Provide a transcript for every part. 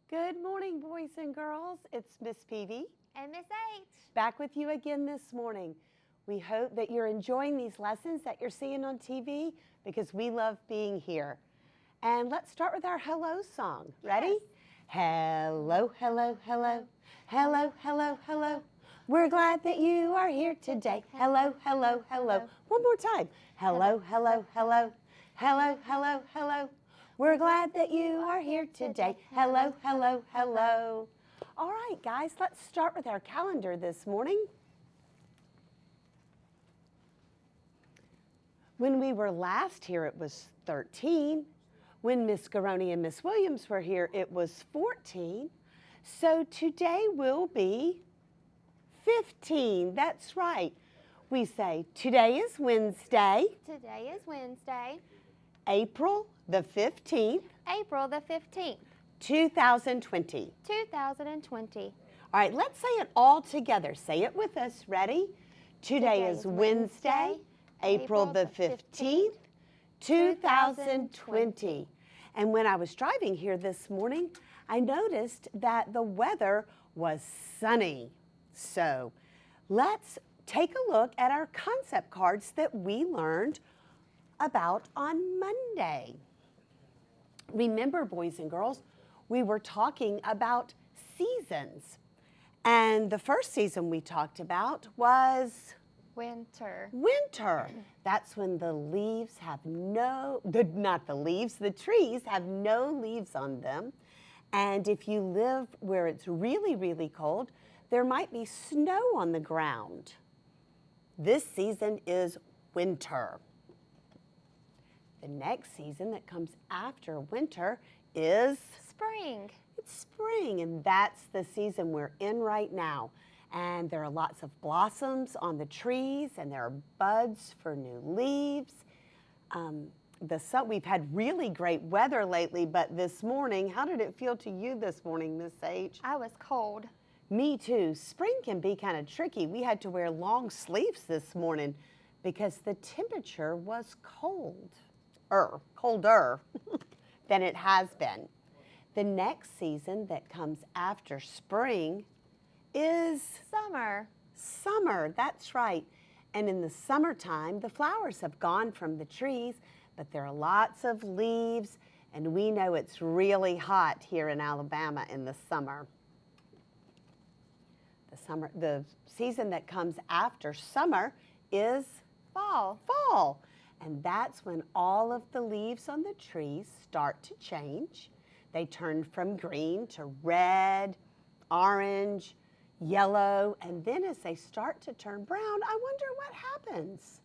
Good morning, boys and girls. It's Miss Peavy And Miss H. back with you again this morning. We hope that you're enjoying these lessons that you're seeing on TV because we love being here. And let's start with our hello song. Ready? Yes. Hello, hello, hello, hello, hello, hello. We're glad that you are here today. Hello, hello, hello. One more time. Hello, hello, hello, hello, hello, hello. We're glad that you are here today. Hello, hello, hello. All right, guys, let's start with our calendar this morning. When we were last here, it was 13. When Miss Garoni and Miss Williams were here, it was 14. So today will be 15. That's right. We say today is Wednesday, Today is Wednesday, April the 15th, April the 15th, 2020. 2020. All right, let's say it all together. Say it with us. Ready? Today is Wednesday, April the 15th, 2020. And when I was driving here this morning, I noticed that the weather was sunny. So let's take a look at our concept cards that we learned about on Monday. Remember, boys and girls, we were talking about seasons. And the first season we talked about was Winter. winter. That's when the leaves have the trees have no leaves on them. And if you live where it's really, really cold, there might be snow on the ground. This season is winter. The next season that comes after winter is Spring. it's spring, and that's the season we're in right now. And there are lots of blossoms on the trees, and there are buds for new leaves. We've had really great weather lately, but this morning, how did it feel to you this morning, Miss H? I was cold. Me too. Spring can be kind of tricky. We had to wear long sleeves this morning because the temperature was colder than it has been. The next season that comes after spring is Summer. That's right. And in the summertime, the flowers have gone from the trees, but there are lots of leaves, and we know it's really hot here in Alabama in the summer. The season that comes after summer is Fall. And that's when all of the leaves on the trees start to change. They turn from green to red, orange, yellow, and then as they start to turn brown, I wonder what happens.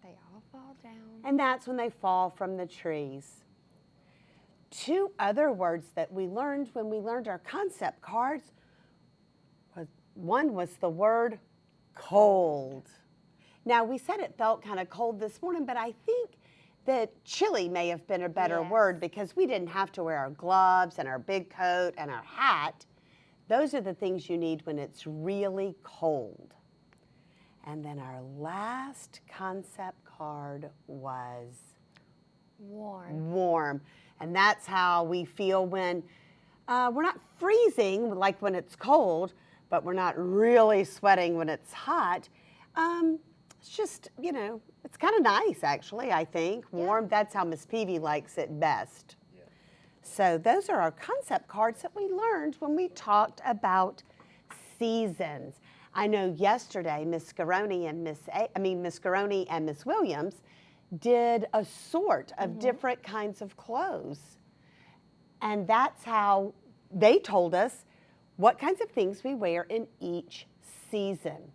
They all fall down. And that's when they fall from the trees. Two other words that we learned when we learned our concept cards, one was the word cold. Now, we said it felt kind of cold this morning, but I think that chilly may have been a better Yes. word because we didn't have to wear our gloves and our big coat and our hat. Those are the things you need when it's really cold. And then our last concept card was warm. And that's how we feel when we're not freezing like when it's cold, but we're not really sweating when it's hot. It's just, it's kind of nice, actually, I think. Warm, that's how Miss Peavy likes it best. Yeah. So those are our concept cards that we learned when we talked about seasons. I know yesterday Miss Garoni and Miss Williams did a sort of different kinds of clothes. And that's how they told us what kinds of things we wear in each season.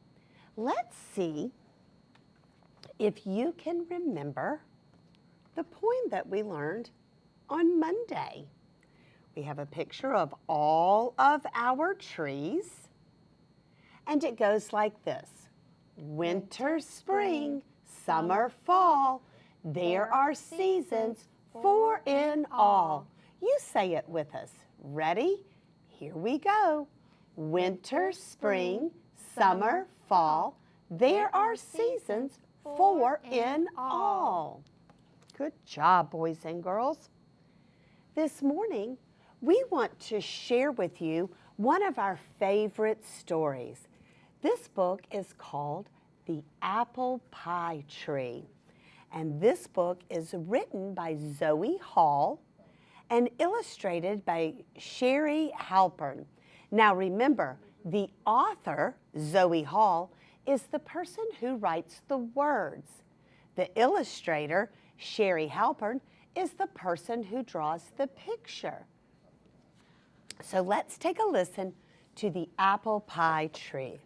Let's see if you can remember the poem that we learned on Monday. We have a picture of all of our trees, and it goes like this. Winter, spring, summer, fall, there are seasons, 4 in all. You say it with us. Ready? Here we go. Winter, spring, summer, fall, there are seasons, 4 in all. Good job, boys and girls. This morning, we want to share with you one of our favorite stories. This book is called The Apple Pie Tree. And this book is written by Zoe Hall and illustrated by Sherry Halpern. Now remember, the author, Zoe Hall, is the person who writes the words. The illustrator, Sherry Halpern, is the person who draws the picture. So let's take a listen to The Apple Pie Tree.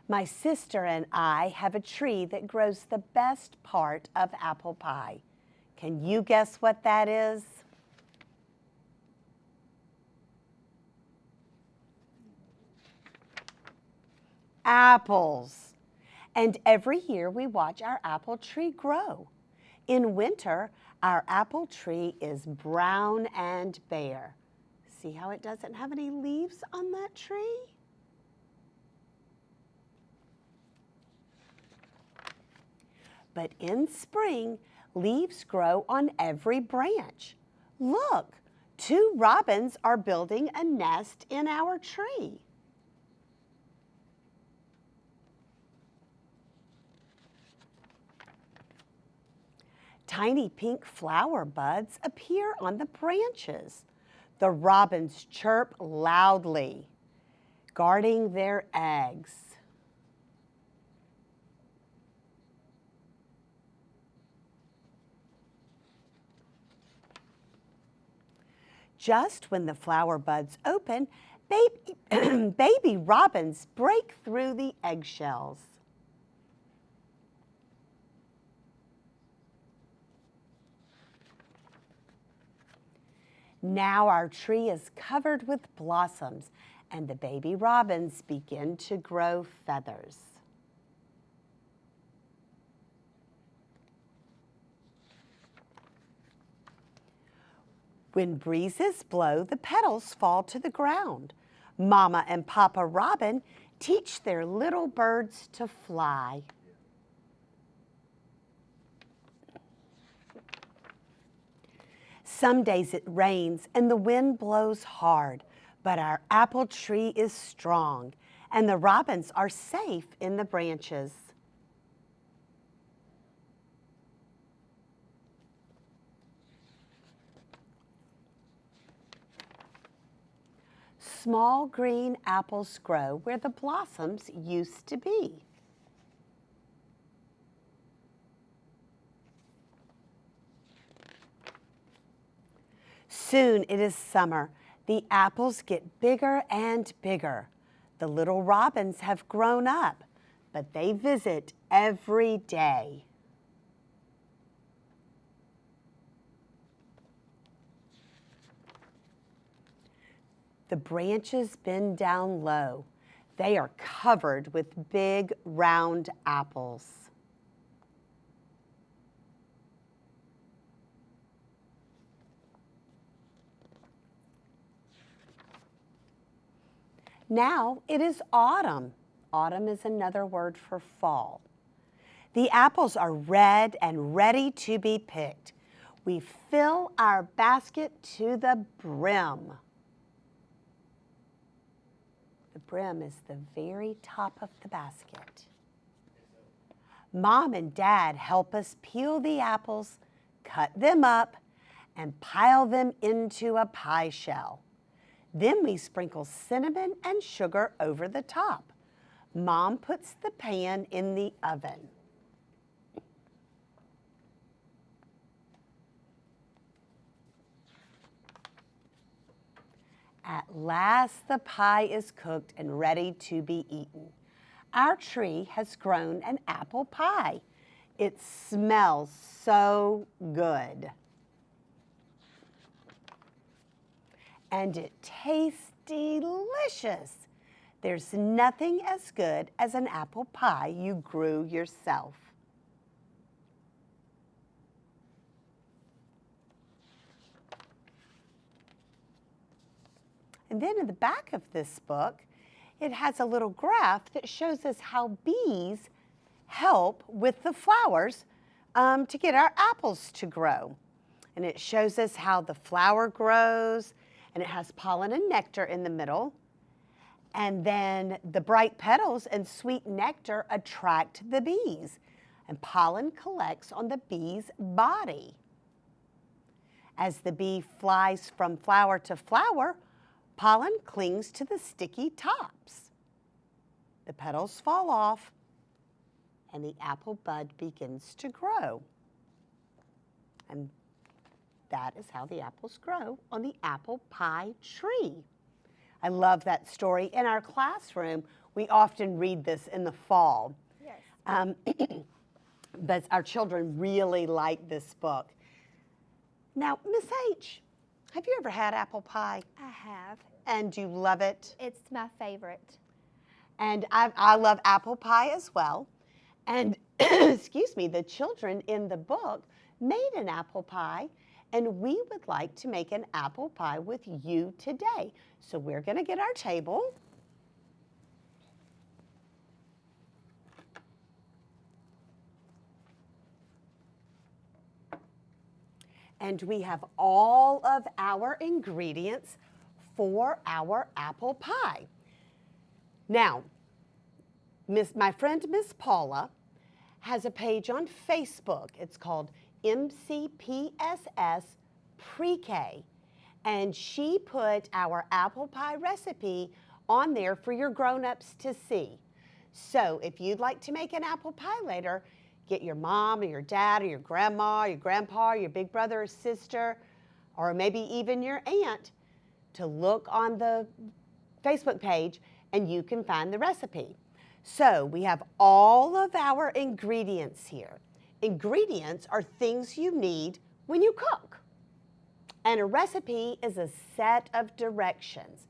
My sister and I have a tree that grows the best part of apple pie. Can you guess what that is? Apples. And every year we watch our apple tree grow. In winter, our apple tree is brown and bare. See how it doesn't have any leaves on that tree? But in spring, leaves grow on every branch. Look, 2 robins are building a nest in our tree. Tiny pink flower buds appear on the branches. The robins chirp loudly, guarding their eggs. Just when the flower buds open, baby robins break through the eggshells. Now our tree is covered with blossoms, and the baby robins begin to grow feathers. When breezes blow, the petals fall to the ground. Mama and Papa Robin teach their little birds to fly. Some days it rains and the wind blows hard, but our apple tree is strong and the robins are safe in the branches. Small green apples grow where the blossoms used to be. Soon it is summer. The apples get bigger and bigger. The little robins have grown up, but they visit every day. The branches bend down low. They are covered with big, round apples. Now it is autumn. Autumn is another word for fall. The apples are red and ready to be picked. We fill our basket to the brim. The brim is the very top of the basket. Mom and Dad help us peel the apples, cut them up, and pile them into a pie shell. Then we sprinkle cinnamon and sugar over the top. Mom puts the pan in the oven. At last, the pie is cooked and ready to be eaten. Our tree has grown an apple pie. It smells so good. And it tastes delicious. There's nothing as good as an apple pie you grew yourself. And then in the back of this book, it has a little graph that shows us how bees help with the flowers to get our apples to grow. And it shows us how the flower grows, and it has pollen and nectar in the middle. And then the bright petals and sweet nectar attract the bees, and pollen collects on the bee's body. As the bee flies from flower to flower, pollen clings to the sticky tops. The petals fall off, and the apple bud begins to grow. And that is how the apples grow on the apple pie tree. I love that story. In our classroom, we often read this in the fall. Yes. But our children really like this book. Now, Miss H, have you ever had apple pie? I have. And do you love it? It's my favorite. And I love apple pie as well. And, excuse me, the children in the book made an apple pie, and we would like to make an apple pie with you today. So we're going to get our table. And we have all of our ingredients for our apple pie. Now, my friend Miss Paula has a page on Facebook. It's called MCPSS Pre-K. And she put our apple pie recipe on there for your grown-ups to see. So if you'd like to make an apple pie later, get your mom or your dad or your grandma, or your grandpa, or your big brother or sister, or maybe even your aunt to look on the Facebook page and you can find the recipe. So we have all of our ingredients here. Ingredients are things you need when you cook. And a recipe is a set of directions.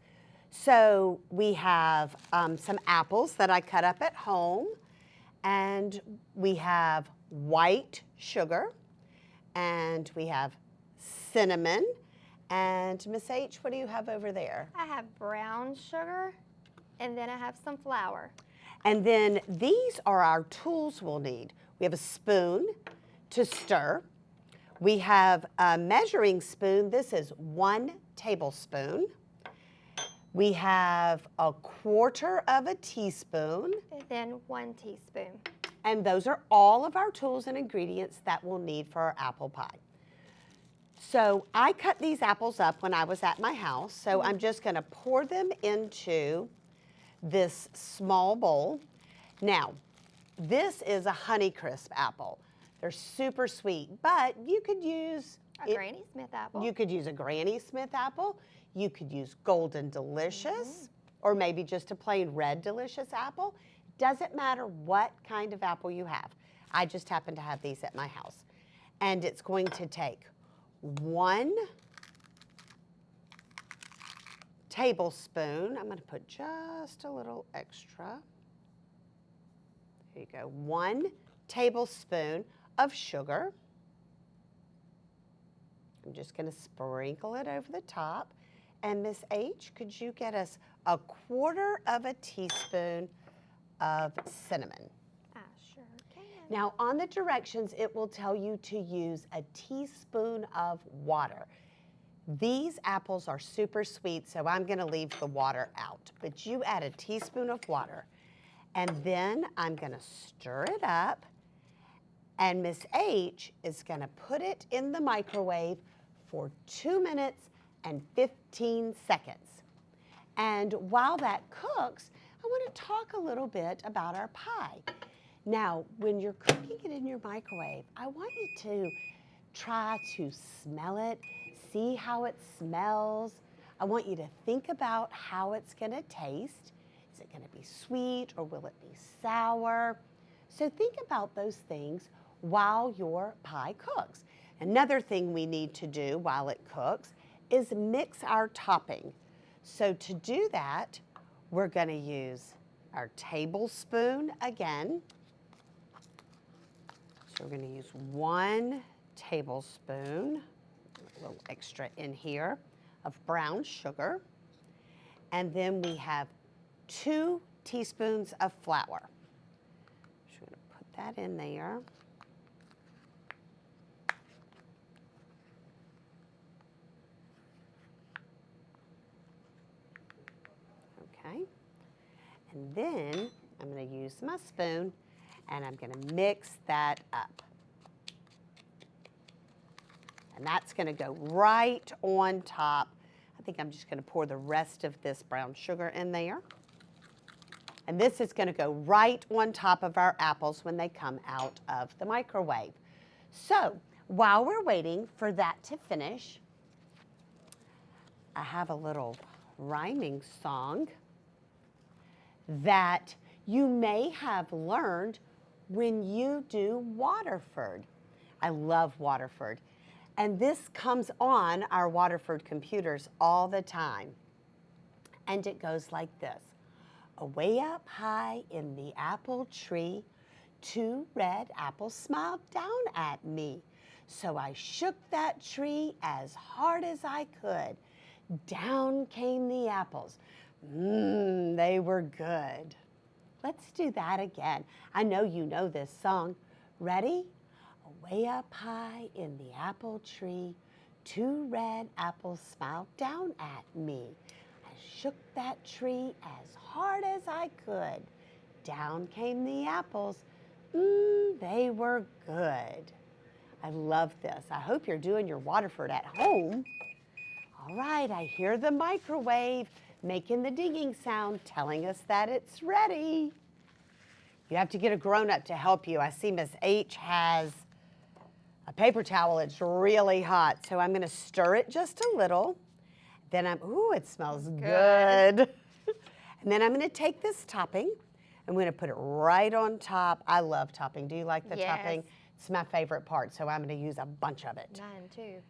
So we have some apples that I cut up at home, and we have white sugar, and we have cinnamon. And Miss H, what do you have over there? I have brown sugar, and then I have some flour. And then these are our tools we'll need. We have a spoon to stir. We have a measuring spoon. This is 1 tablespoon. We have a 1/4 of a teaspoon. And then 1 teaspoon. And those are all of our tools and ingredients that we'll need for our apple pie. So I cut these apples up when I was at my house. So I'm just going to pour them into this small bowl. Now, this is a Honeycrisp apple. They're super sweet, but you could use A Granny Smith apple. You could use a Granny Smith apple. You could use Golden Delicious, or maybe just a plain Red Delicious apple. Doesn't matter what kind of apple you have. I just happen to have these at my house. And it's going to take 1 tablespoon. I'm going to put just a little extra. Here you go. 1 tablespoon of sugar. I'm just going to sprinkle it over the top. And Miss H, could you get us a 1/4 of a teaspoon of cinnamon? I sure can. Now on the directions, it will tell you to use a teaspoon of water. These apples are super sweet, so I'm going to leave the water out. But you add a teaspoon of water. And then I'm going to stir it up. And Miss H is going to put it in the microwave for 2 minutes and 15 seconds. And while that cooks, I want to talk a little bit about our pie. Now, when you're cooking it in your microwave, I want you to try to smell it, see how it smells. I want you to think about how it's going to taste. Is it going to be sweet or will it be sour? So think about those things while your pie cooks. Another thing we need to do while it cooks is mix our topping. So to do that, we're going to use our tablespoon again. So we're going to use 1 tablespoon, a little extra in here, of brown sugar. And then we have 2 teaspoons of flour. Just going to put that in there. Okay. And then I'm going to use my spoon and I'm going to mix that up. And that's going to go right on top. I think I'm just going to pour the rest of this brown sugar in there. And this is going to go right on top of our apples when they come out of the microwave. So while we're waiting for that to finish, I have a little rhyming song that you may have learned when you do Waterford. I love Waterford. And this comes on our Waterford computers all the time. And it goes like this. Away up high in the apple tree, 2 red apples smiled down at me. So I shook that tree as hard as I could. Down came the apples. They were good. Let's do that again. I know you know this song. Ready? Away up high in the apple tree, 2 red apples smiled down at me. I shook that tree as hard as I could. Down came the apples. They were good. I love this. I hope you're doing your Waterford at home. All right, I hear the microwave making the dinging sound, telling us that it's ready. You have to get a grown-up to help you. I see Miss H has a paper towel. It's really hot, so I'm going to stir it just a little. Then ooh, it smells good. And then I'm going to take this topping. I'm going to put it right on top. I love topping. Do you like the topping? It's my favorite part, so I'm going to use a bunch of it. Mine too.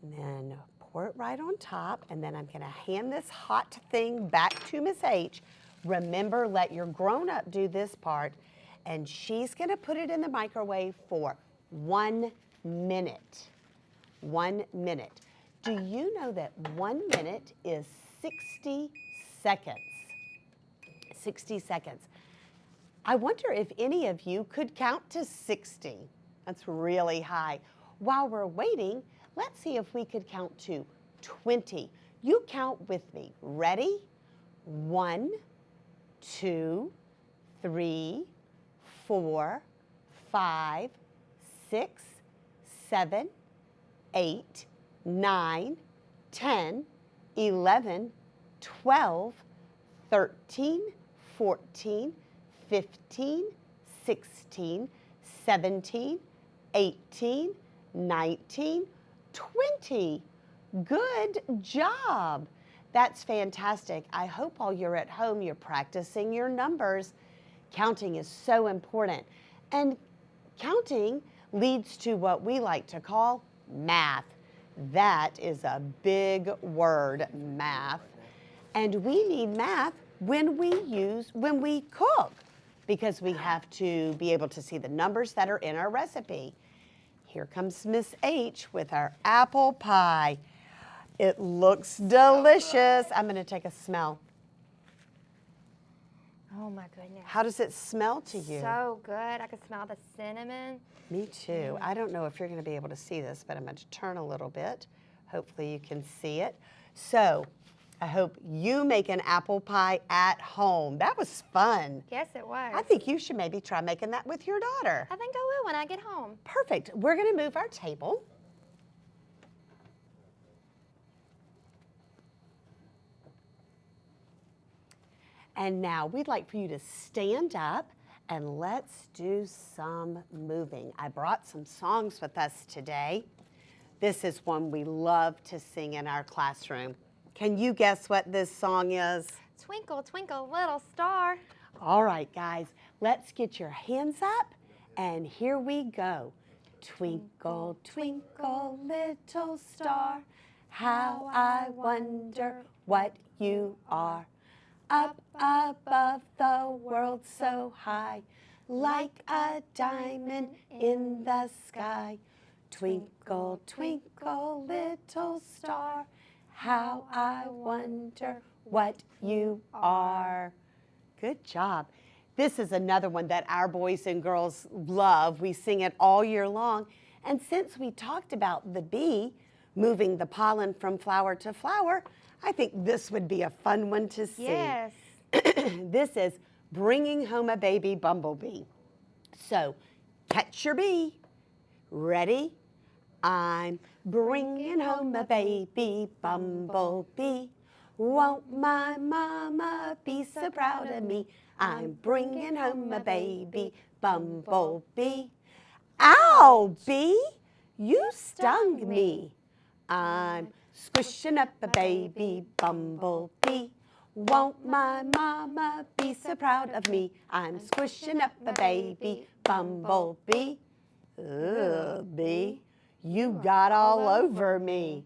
And then pour it right on top, and then I'm going to hand this hot thing back to Miss H. Remember, let your grown-up do this part, and she's going to put it in the microwave for 1 minute. 1 minute. Do you know that 1 minute is 60 seconds? 60 seconds. I wonder if any of you could count to 60. That's really high. While we're waiting, let's see if we could count to 20. You count with me. Ready? 1, 2, 3, 4, 5, 6, 7, 8, 9, 10, 11, 12, 13, 14, 15, 16, 17, 18, 19, 20. Good job. That's fantastic. I hope while you're at home, you're practicing your numbers. Counting is so important. And counting leads to what we like to call math. That is a big word, math. And we need math when we cook, because we have to be able to see the numbers that are in our recipe. Here comes Miss H with our apple pie. It looks delicious. I'm going to take a smell. Oh my goodness. How does it smell to you? So good. I can smell the cinnamon. Me too. I don't know if you're going to be able to see this, but I'm going to turn a little bit. Hopefully you can see it. So I hope you make an apple pie at home. That was fun. Yes, it was. I think you should maybe try making that with your daughter. I think I will when I get home. Perfect. We're going to move our table. And now we'd like for you to stand up and let's do some moving. I brought some songs with us today. This is one we love to sing in our classroom. Can you guess what this song is? Twinkle, twinkle, little star. All right, guys, let's get your hands up and here we go. Twinkle, twinkle, little star, how I wonder what you are. Up above the world so high, like a diamond in the sky. Twinkle, twinkle, little star, how I wonder what you are. Good job. This is another one that our boys and girls love. We sing it all year long. And since we talked about the bee moving the pollen from flower to flower, I think this would be a fun one to sing. Yes. This is Bringing Home a Baby Bumblebee. So, catch your bee. Ready? I'm bringing home a baby bumblebee. Won't my mama be so proud of me? I'm bringing home a baby bumblebee. Ow, bee, you stung me. I'm squishing up a baby bumblebee. Won't my mama be so proud of me? I'm squishing up a baby bumblebee. Ugh, bee, you got all over me.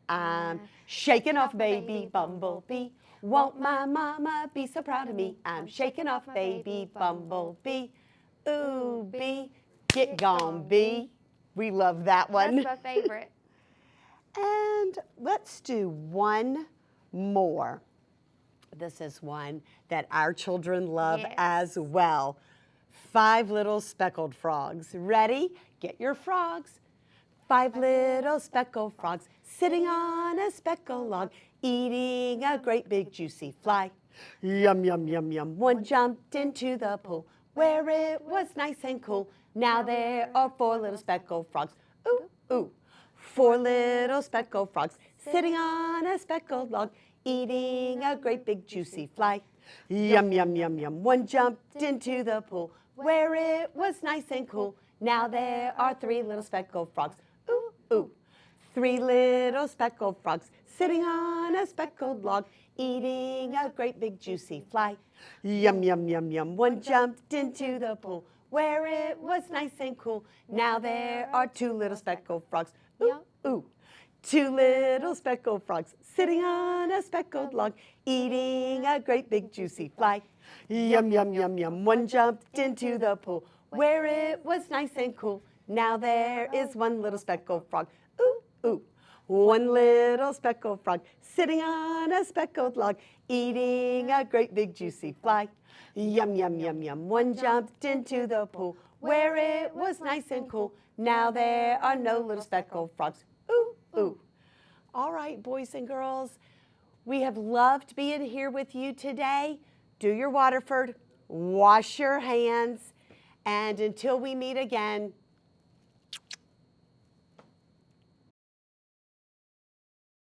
I'm shaking off baby bumblebee. Won't my mama be so proud of me? I'm shaking off baby bumblebee. Ooh, bee, get gone, bee. We love that one. That's my favorite. And let's do one more. This is one that our children love Yes. as well. 5 little speckled frogs. Ready? Get your frogs. 5 little speckled frogs sitting on a speckled log, eating a great big juicy fly. Yum, yum, yum, yum. One jumped into the pool where it was nice and cool. Now there are 4 little speckled frogs. Ooh, ooh. 4 little speckled frogs sitting on a speckled log, eating a great big juicy fly. Yum, yum, yum, yum. One jumped into the pool where it was nice and cool. Now there are 3 little speckled frogs. Ooh, ooh. 3 little speckled frogs sitting on a speckled log, eating a great big juicy fly. Yum, yum, yum, yum. One jumped into the pool where it was nice and cool. Now there are 2 little speckled frogs. Ooh, ooh. 2 little speckled frogs sitting on a speckled log, eating a great big juicy fly. Yum, yum, yum, yum. One jumped into the pool where it was nice and cool. Now there is 1 little speckled frog. Ooh, ooh. 1 little speckled frog sitting on a speckled log, eating a great big juicy fly. Yum, yum, yum, yum. One jumped into the pool where it was nice and cool. Now there are no little speckled frogs. Ooh, ooh. All right, boys and girls, we have loved being here with you today. Do your Waterford, wash your hands, and until we meet again,